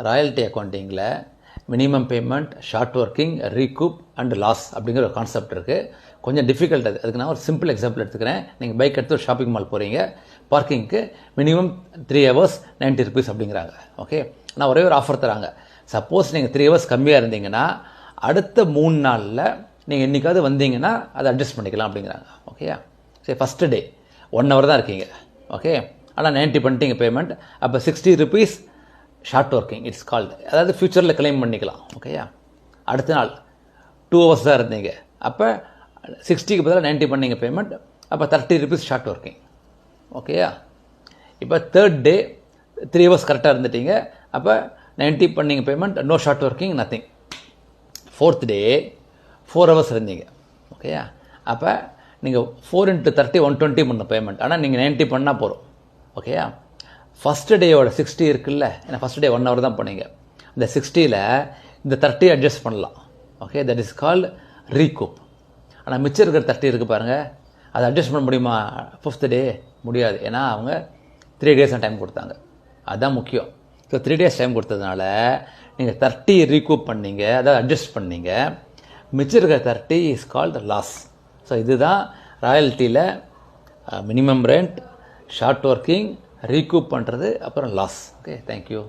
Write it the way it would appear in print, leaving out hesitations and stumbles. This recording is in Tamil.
ராயல்ட்டி அக்கௌண்டிங்கில் minimum payment, short working, recoup and loss அப்படிங்கிற ஒரு கான்செப்ட் இருக்குது. கொஞ்சம் டிஃபிகல்ட் அதுக்கு நான் ஒரு சிம்பிள் எக்ஸாம்பிள் எடுத்துக்கிறேன். நீங்கள் பைக் எடுத்து ஒரு ஷாப்பிங் மால் போகிறீங்க, பார்க்கிங்க்கு மினிமம் 3 hours 90 rupees அப்படிங்கிறாங்க. ஓகே, ஆனால் ஒரே ஒரு ஆஃபர் தராங்க. சப்போஸ் நீங்கள் 3 hours கம்மியாக இருந்தீங்கன்னா அடுத்த 3 நாளில் நீங்கள் என்றைக்காவது வந்தீங்கன்னா அதை அட்ஜஸ்ட் பண்ணிக்கலாம் அப்படிங்கிறாங்க. ஓகேயா, சரி, ஃபஸ்ட்டு டே 1 hour தான் இருக்கீங்க. ஓகே, ஆனால் 90 பண்ணிட்டீங்க பேமெண்ட். அப்போ 60 rupees short working it's called, அதாவது ஃப்யூச்சரில் கிளைம் பண்ணிக்கலாம். ஓகேயா, அடுத்த நாள் 2 hours தான் இருந்தீங்க, அப்போ 60க்கு பதிலாக 90 பண்ணிங்க பேமெண்ட், அப்போ 30 rupees ஷார்ட் ஒர்க்கிங். ஓகேயா, இப்போ தேர்ட் டே 3 hours கரெக்டாக இருந்துட்டீங்க, அப்போ 90 பண்ணிங்க payment, no short working, nothing. Fourth day 4 hours இருந்தீங்க. ஓகேயா, அப்போ நீங்கள் 4 into 30 120 பண்ண பேமெண்ட், ஆனால் நீங்கள் 90 பண்ணால் போகிறோம். ஓகேயா, ஃபஸ்ட்டு டேயோட 60 இருக்குல்ல, ஏன்னா ஃபஸ்ட் டே 1 hour தான் போனீங்க, இந்த 60ல் இந்த 30 அட்ஜஸ்ட் பண்ணலாம். Okay, that is called recoup. ஆனால் மிச்சம் இருக்கிற 30 இருக்குது பாருங்கள், அதை அட்ஜஸ்ட் பண்ண முடியுமா? 5th டே முடியாது, ஏன்னா அவங்க 3 days டைம் கொடுத்தாங்க. அதுதான் முக்கியம். ஸோ 3 days டைம் கொடுத்ததுனால நீங்கள் 30 ரீகூப் பண்ணீங்க, அதாவது அட்ஜஸ்ட் பண்ணீங்க. மிச்சம் இருக்கிற 30 இஸ் கால்டு லாஸ். ஸோ இதுதான் ராயல்ட்டியில் minimum rent, short working, recoup பண்ணுறது, அப்புறம் லாஸ். Okay, thank you.